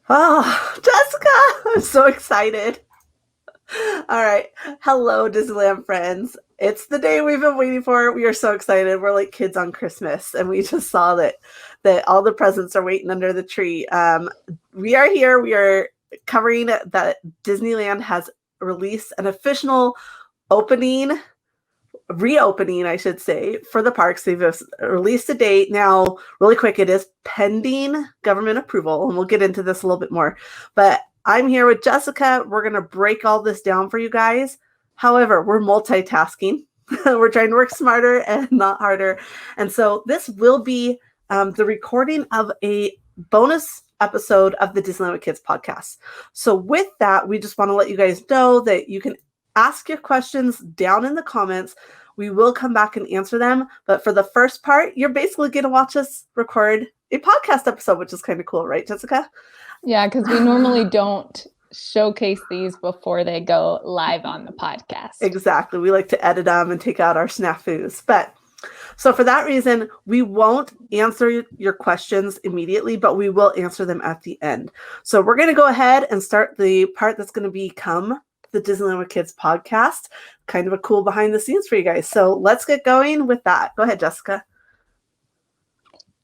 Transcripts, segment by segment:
Oh, Jessica, I'm so excited. All right. Hello, Disneyland friends. It's the day we've been waiting for. We are so excited. We're like kids on Christmas, and we just saw that all the presents are waiting under the tree. We are here. We are covering that Disneyland has released an official opening reopening, I should say, for the parks. They've released a date. Now, really quick, it is pending government approval, and we'll get into this a little bit more. But I'm here with Jessica. We're going to break all this down for you guys. However, we're multitasking. We're trying to work smarter and not harder. And so this will be the recording of a bonus episode of the Disneyland with Kids podcast. So with that, we just want to let you guys know that you can ask your questions down in the comments. We will come back and answer them. But for the first part, you're basically going to watch us record a podcast episode, which is kind of cool, right, Jessica? Yeah, because we normally don't showcase these before they go live on the podcast. Exactly. We like to edit them and take out our snafus. But so for that reason, we won't answer your questions immediately, but we will answer them at the end. So we're going to go ahead and start the part that's going to become the Disneyland with Kids podcast. Kind of a cool behind the scenes for you guys. So let's get going with that. Go ahead, Jessica.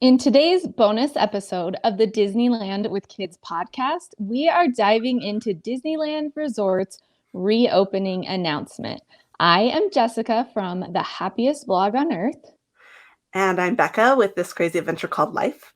In today's bonus episode of the Disneyland with Kids podcast, we are diving into Disneyland Resort's reopening announcement. I am Jessica from the happiest blog on earth. And I'm Becca with this crazy adventure called Life.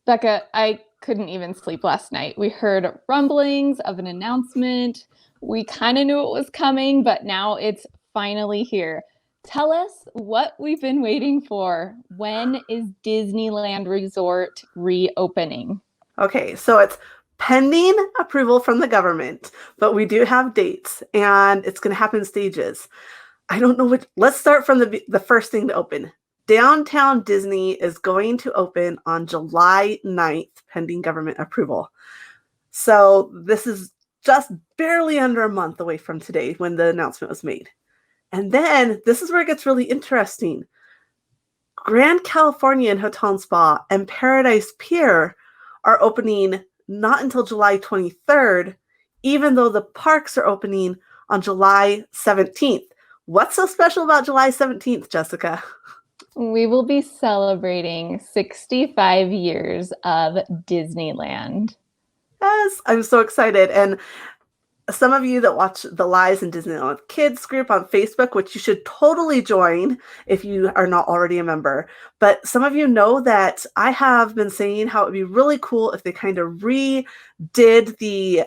Becca, I couldn't even sleep last night. We heard rumblings of an announcement. We kind of knew it was coming, but now it's finally here. Tell us what we've been waiting for. When is Disneyland Resort reopening? Okay, so it's pending approval from the government, but we do have dates, and it's going to happen in stages. I don't know what. Let's start from the first thing to open. Downtown Disney is going to open on July 9th, pending government approval. So this is just barely under a month away from today when the announcement was made. And then this is where it gets really interesting. Grand Californian Hotel and Spa and Paradise Pier are opening not until July 23rd, even though the parks are opening on July 17th. What's so special about July 17th, Jessica? We will be celebrating 65 years of Disneyland. Yes, I'm so excited. And some of you that watch the Lies in Disneyland Kids group on Facebook, which you should totally join if you are not already a member. But some of you know that I have been saying how it would be really cool if they kind of redid the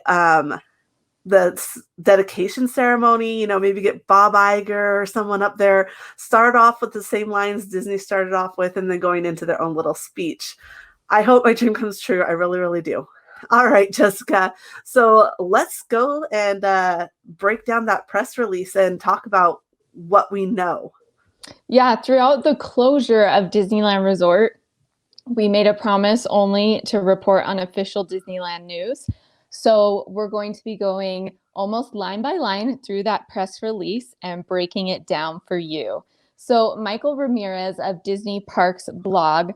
dedication ceremony, maybe get Bob Iger or someone up there, start off with the same lines Disney started off with, and then going into their own little speech. I hope my dream comes true. I really, really do. All right, Jessica. So let's go and break down that press release and talk about what we know. Yeah, throughout the closure of Disneyland Resort, we made a promise only to report on official Disneyland news. So we're going to be going almost line by line through that press release and breaking it down for you. So Michael Ramirez of Disney Parks blog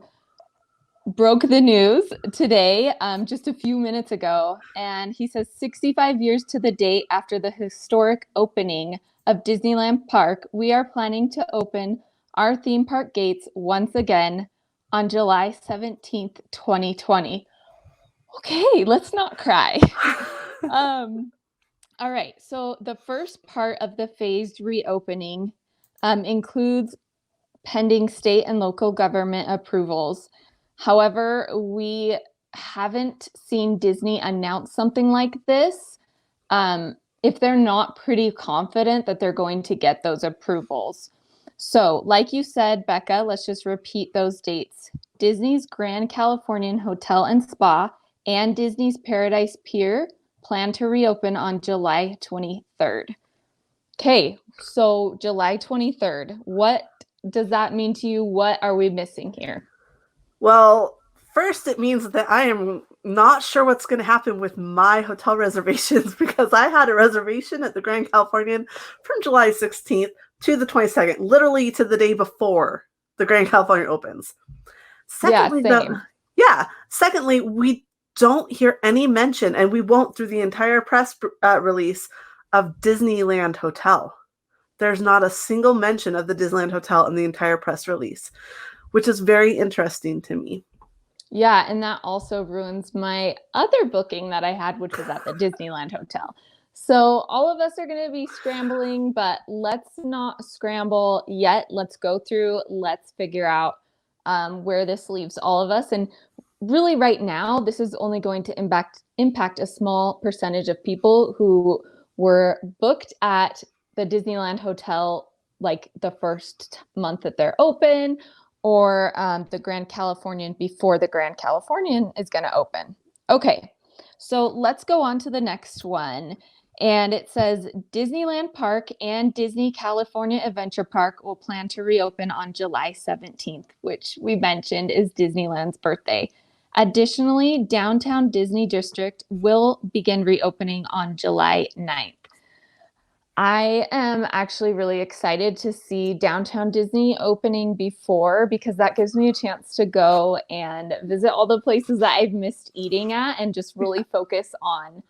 broke the news today, just a few minutes ago. And he says 65 years to the date after the historic opening of Disneyland Park, we are planning to open our theme park gates once again on July 17th, 2020. Okay, let's not cry. All right, so the first part of the phased reopening includes pending state and local government approvals. However, we haven't seen Disney announce something like this if they're not pretty confident that they're going to get those approvals. So, like you said, Becca, let's just repeat those dates. Disney's Grand Californian Hotel and Spa and Disney's Paradise Pier plan to reopen on July 23rd. Okay, so July 23rd. What does that mean to you? What are we missing here? Well, first, it means that I am not sure what's going to happen with my hotel reservations because I had a reservation at the Grand Californian from July 16th to the 22nd, literally to the day before the Grand Californian opens. Secondly, same. Secondly, we don't hear any mention, and we won't through the entire press release, of Disneyland Hotel. There's not a single mention of the Disneyland Hotel in the entire press release, which is very interesting to me. Yeah, and that also ruins my other booking that I had, which was at the Disneyland Hotel. So all of us are going to be scrambling, but let's not scramble yet. Let's go through, let's figure out where this leaves all of us. And really right now, this is only going to impact a small percentage of people who were booked at the Disneyland Hotel like the first month that they're open, or the Grand Californian before the Grand Californian is going to open. Okay, so let's go on to the next one. And it says Disneyland Park and Disney California Adventure Park will plan to reopen on July 17th, which we mentioned is Disneyland's birthday. Additionally, Downtown Disney District will begin reopening on July 9th. I am actually really excited to see Downtown Disney opening before, because that gives me a chance to go and visit all the places that I've missed eating at and just really focus on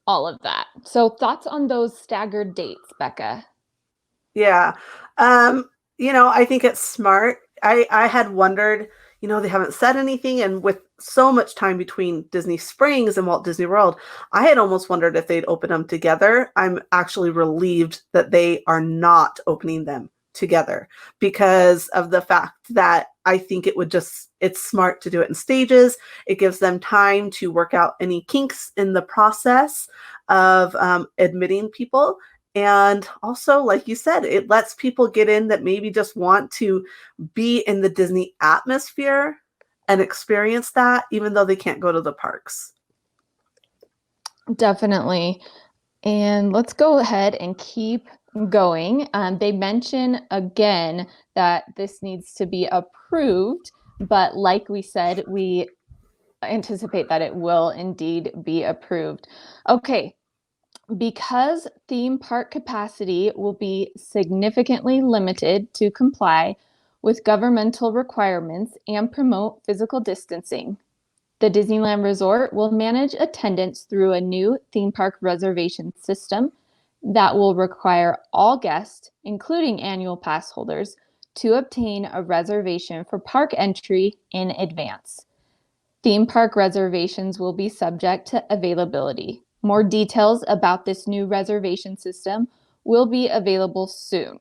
all of that. So thoughts on those staggered dates, Becca? Yeah. I think it's smart. I had wondered, they haven't said anything. And with so much time between Disney Springs and Walt Disney World, I had almost wondered if they'd open them together. I'm actually relieved that they are not opening them together, because of the fact that I think it's smart to do it in stages. It gives them time to work out any kinks in the process of admitting people. And also, like you said, it lets people get in that maybe just want to be in the Disney atmosphere and experience that, even though they can't go to the parks. Definitely. And let's go ahead and keep going. They mention again that this needs to be approved, but like we said, we anticipate that it will indeed be approved. Okay. Because theme park capacity will be significantly limited to comply with governmental requirements and promote physical distancing, the Disneyland Resort will manage attendance through a new theme park reservation system that will require all guests, including annual pass holders, to obtain a reservation for park entry in advance. Theme park reservations will be subject to availability. More details about this new reservation system will be available soon.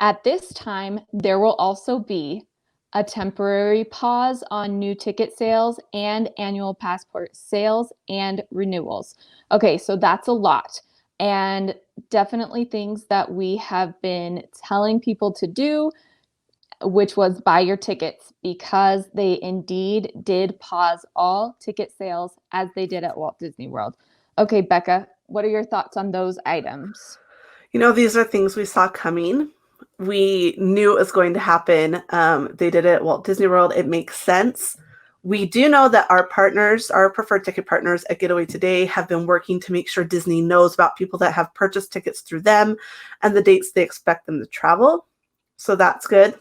At this time, there will also be a temporary pause on new ticket sales and annual passport sales and renewals. Okay, so that's a lot, and definitely things that we have been telling people to do, which was buy your tickets, because they indeed did pause all ticket sales as they did at Walt Disney World. Okay, Becca, what are your thoughts on those items? These are things we saw coming. We knew it was going to happen. They did it at Walt Disney World. It makes sense. We do know that our partners, our preferred ticket partners at Getaway Today, have been working to make sure Disney knows about people that have purchased tickets through them and the dates they expect them to travel. So that's good.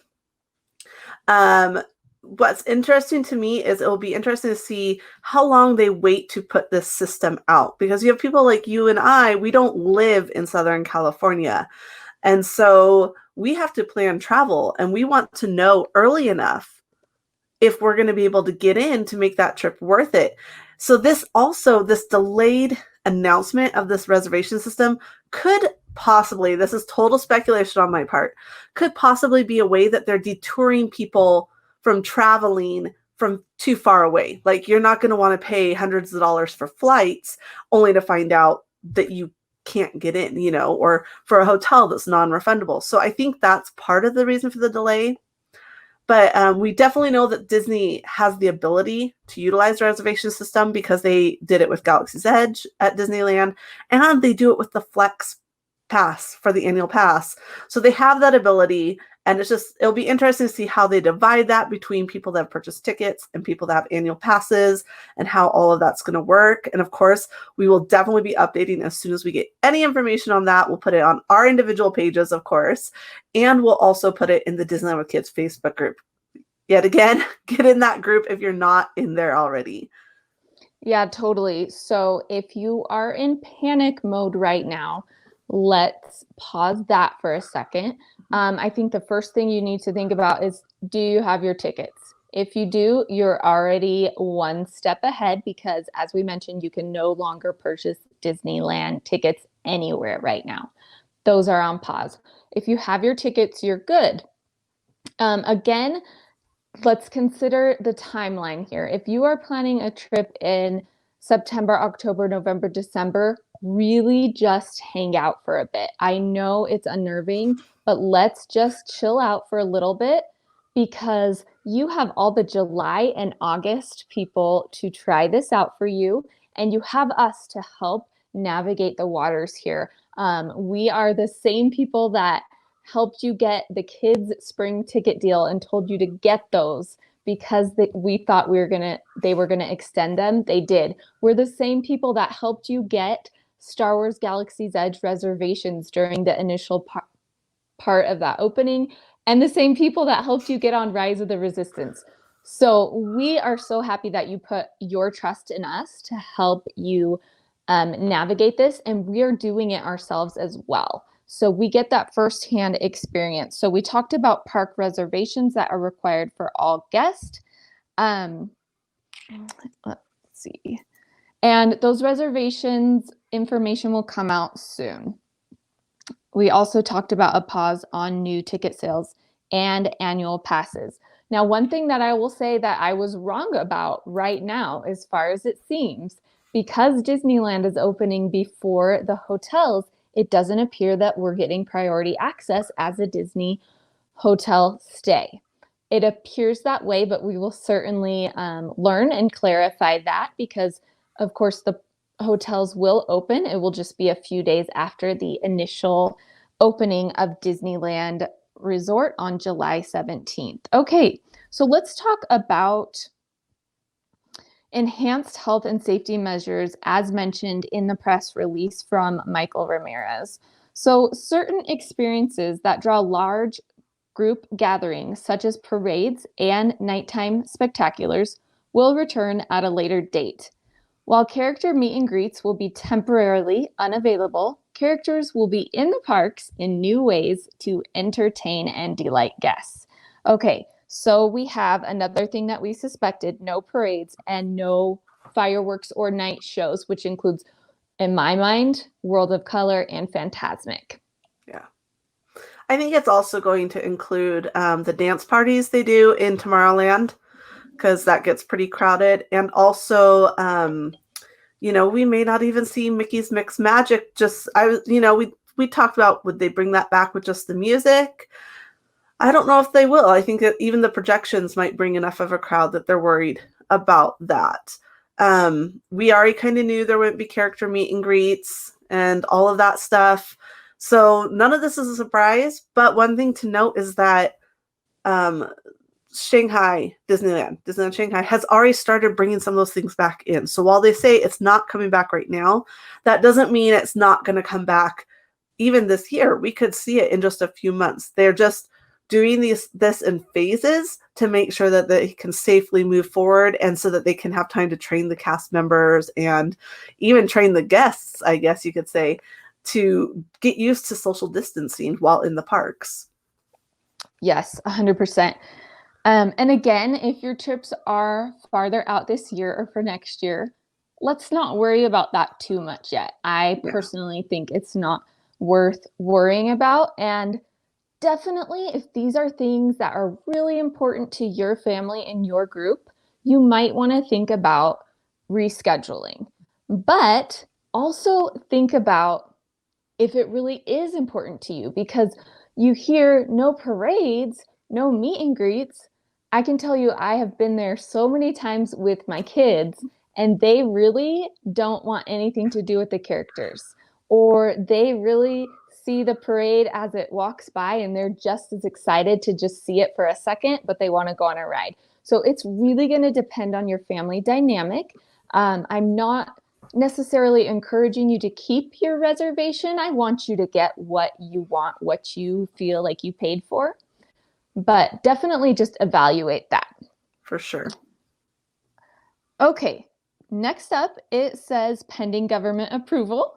What's interesting to me is it will be interesting to see how long they wait to put this system out, because you have people like you and I, we don't live in Southern California. And so we have to plan travel, and we want to know early enough if we're going to be able to get in to make that trip worth it. So this delayed announcement of this reservation system could possibly, this is total speculation on my part, could possibly be a way that they're detouring people from traveling from too far away. Like, you're not going to want to pay hundreds of dollars for flights only to find out that you can't get in, or for a hotel that's non-refundable. So I think that's part of the reason for the delay. But we definitely know that Disney has the ability to utilize the reservation system, because they did it with Galaxy's Edge at Disneyland, and they do it with the Flex Pass for the annual pass. So they have that ability, and it'll be interesting to see how they divide that between people that have purchased tickets and people that have annual passes, and how all of that's going to work. And of course, we will definitely be updating as soon as we get any information on that. We'll put it on our individual pages, of course, and we'll also put it in the Disneyland with Kids Facebook group. Yet again, get in that group if you're not in there already. Yeah, totally. So if you are in panic mode right now, let's pause that for a second. I think the first thing you need to think about is, do you have your tickets? If you do, you're already one step ahead because, as we mentioned, you can no longer purchase Disneyland tickets anywhere right now. Those are on pause. If you have your tickets, you're good. Again, let's consider the timeline here. If you are planning a trip in September, October, November, December, really just hang out for a bit. I know it's unnerving, but let's just chill out for a little bit because you have all the July and August people to try this out for you, and you have us to help navigate the waters here. We are the same people that helped you get the kids spring ticket deal and told you to get those because we thought they were gonna extend them. They did. We're the same people that helped you get Star Wars Galaxy's Edge reservations during the initial part of that opening, and the same people that helped you get on Rise of the Resistance. So we are so happy that you put your trust in us to help you navigate this, and we are doing it ourselves as well. So we get that firsthand experience. So we talked about park reservations that are required for all guests. Um, let's see. And those reservations information will come out soon. We also talked about a pause on new ticket sales and annual passes. Now, one thing that I will say that I was wrong about right now, as far as it seems, because Disneyland is opening before the hotels, it doesn't appear that we're getting priority access as a Disney hotel stay. It appears that way, but we will certainly learn and clarify that because, of course, the hotels will open. It will just be a few days after the initial opening of Disneyland Resort on July 17th. Okay, so let's talk about enhanced health and safety measures as mentioned in the press release from Michael Ramirez. So certain experiences that draw large group gatherings, such as parades and nighttime spectaculars, will return at a later date. While character meet and greets will be temporarily unavailable, characters will be in the parks in new ways to entertain and delight guests. Okay, so we have another thing that we suspected: no parades and no fireworks or night shows, which includes, in my mind, World of Color and Fantasmic. Yeah. I think it's also going to include the dance parties they do in Tomorrowland, because that gets pretty crowded. And also, we may not even see Mickey's Mix Magic. We talked about, would they bring that back with just the music? I don't know if they will. I think that even the projections might bring enough of a crowd that they're worried about that. We already kind of knew there wouldn't be character meet and greets and all of that stuff. So none of this is a surprise. But one thing to note is that Disneyland Shanghai has already started bringing some of those things back in. So while they say it's not coming back right now, that doesn't mean it's not going to come back even this year. We could see it in just a few months. They're just doing this in phases to make sure that they can safely move forward, and so that they can have time to train the cast members and even train the guests, I guess you could say, to get used to social distancing while in the parks. Yes, 100%. And again, if your trips are farther out this year or for next year, let's not worry about that too much yet. I personally think it's not worth worrying about. And definitely, if these are things that are really important to your family and your group, you might want to think about rescheduling. But also think about if it really is important to you, because you hear no parades, no meet and greets. I can tell you, I have been there so many times with my kids, and they really don't want anything to do with the characters, or they really see the parade as it walks by and they're just as excited to just see it for a second, but they want to go on a ride. So it's really going to depend on your family dynamic. I'm not necessarily encouraging you to keep your reservation. I want you to get what you want, what you feel like you paid for, but definitely just evaluate that. For sure. Okay, Next up, it says pending government approval.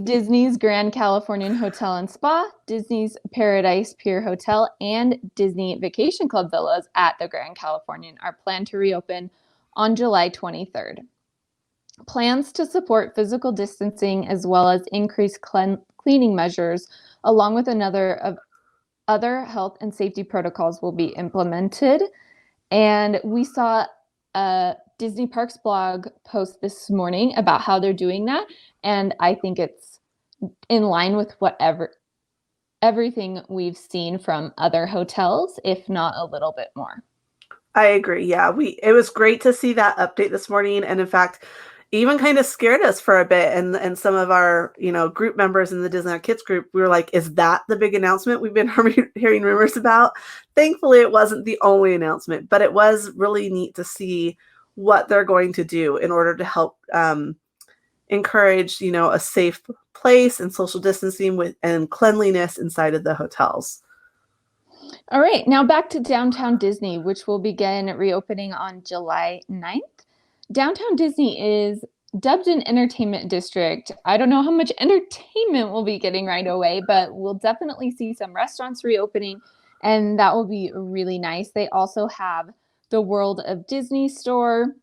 Disney's Grand Californian Hotel and Spa, Disney's Paradise Pier Hotel, and Disney Vacation Club villas at the Grand Californian are planned to reopen on July 23rd. Plans to support physical distancing as well as increased cleaning measures, along with other health and safety protocols, will be implemented. And we saw a Disney Parks blog post this morning about how they're doing that. And I think it's in line with everything we've seen from other hotels, if not a little bit more. I agree. Yeah, it was great to see that update this morning, and in fact, even kind of scared us for a bit. And some of our group members in the Disneyland Kids group, we were like, "Is that the big announcement we've been hearing rumors about?" Thankfully, it wasn't the only announcement, but it was really neat to see what they're going to do in order to help encourage a safe place and social distancing and cleanliness inside of the hotels. All right, now back to Downtown Disney, which will begin reopening on July 9th. Downtown Disney is dubbed an entertainment district. I don't know how much entertainment we'll be getting right away, but we'll definitely see some restaurants reopening, and that will be really nice. They also have the World of Disney store,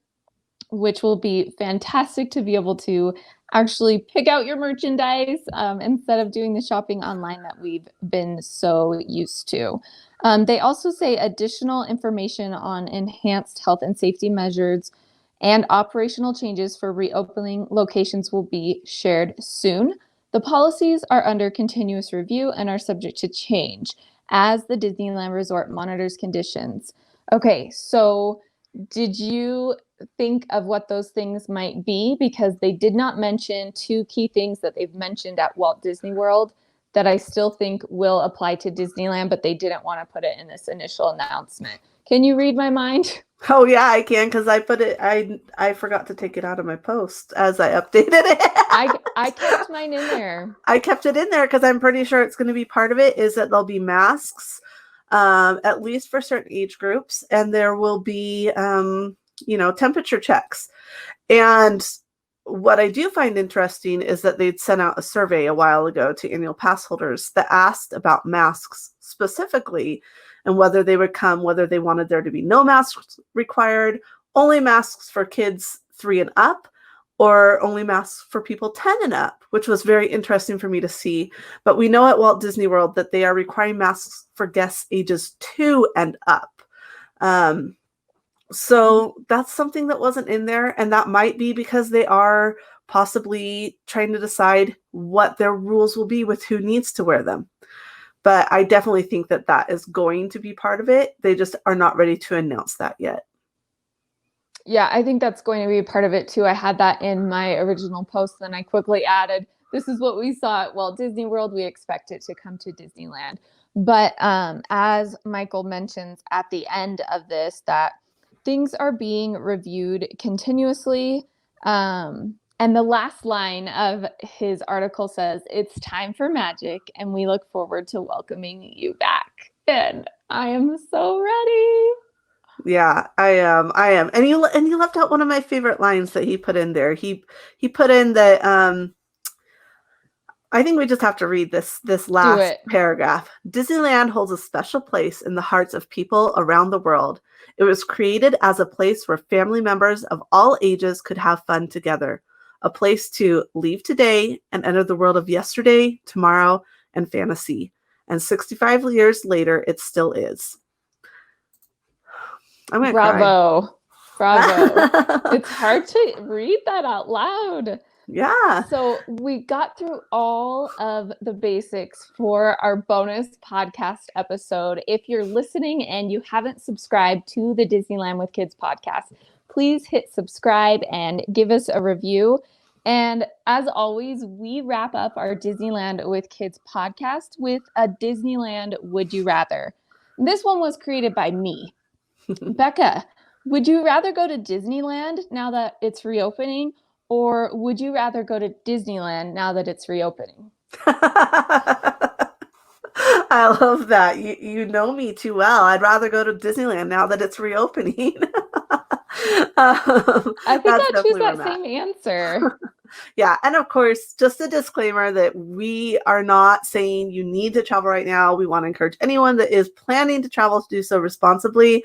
which will be fantastic to be able to actually pick out your merchandise instead of doing the shopping online that we've been so used to. They also say additional information on enhanced health and safety measures and operational changes for reopening locations will be shared soon. The policies are under continuous review and are subject to change as the Disneyland Resort monitors conditions. Okay, so did you think of what those things might be? Because they did not mention two key things that they've mentioned at Walt Disney World that I still think will apply to Disneyland, but they didn't want to put it in this initial announcement. Can you read my mind? Oh yeah, I can, because I put it. I forgot to take it out of my post as I updated it. I kept mine in there. I kept it in there because I'm pretty sure it's going to be part of it. Is that there'll be masks, at least for certain age groups, and there will be temperature checks. And what I do find interesting is that they'd sent out a survey a while ago to annual pass holders that asked about masks specifically and whether they would come, whether they wanted there to be no masks required, only masks for kids 3 and up, or only masks for people 10 and up, which was very interesting for me to see. But we know at Walt Disney World that they are requiring masks for guests ages 2 and up. So that's something that wasn't in there, and that might be because they are possibly trying to decide what their rules will be with who needs to wear them. But I definitely think that that is going to be part of it. They just are not ready to announce that yet. Yeah, I think that's going to be a part of it too. I had that in my original post, then I quickly added, this is what we saw at Walt Disney World. We expect it to come to Disneyland. But as Michael mentions at the end of this, that things are being reviewed continuously. And the last line of his article says, "It's time for magic, and we look forward to welcoming you back." And I am so ready. Yeah, I am. And you left out one of my favorite lines that he put in there. He put in that I think we just have to read this last paragraph. "Disneyland holds a special place in the hearts of people around the world. It was created as a place where family members of all ages could have fun together. A place to leave today and enter the world of yesterday, tomorrow, and fantasy. And 65 years later, it still is." I'm gonna Bravo. cry. Bravo. It's hard to read that out loud. Yeah. So we got through all of the basics for our bonus podcast episode. If you're listening and you haven't subscribed to the Disneyland with Kids podcast, please hit subscribe and give us a review. And as always, we wrap up our Disneyland with Kids podcast with a Disneyland Would You Rather. This one was created by me. Becca, would you rather go to Disneyland now that it's reopening, or would you rather go to Disneyland now that it's reopening? I love that. You know me too well. I'd rather go to Disneyland now that it's reopening. I think That's I'll choose definitely where that I'm at. same answer. Yeah, and of course, just a disclaimer that we are not saying you need to travel right now. We want to encourage anyone that is planning to travel to do so responsibly,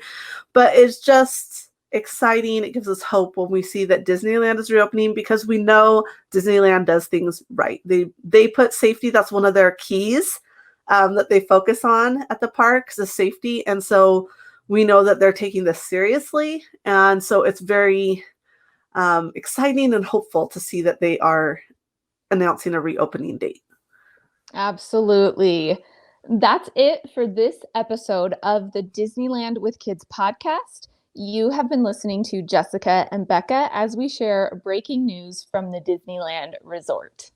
but it's just exciting. It gives us hope when we see that Disneyland is reopening because we know Disneyland does things right. They put safety, that's one of their keys that they focus on at the parks, is safety. And so we know that they're taking this seriously. And so it's very exciting and hopeful to see that they are announcing a reopening date. Absolutely. That's it for this episode of the Disneyland with Kids podcast. You have been listening to Jessica and Becca as we share breaking news from the Disneyland Resort.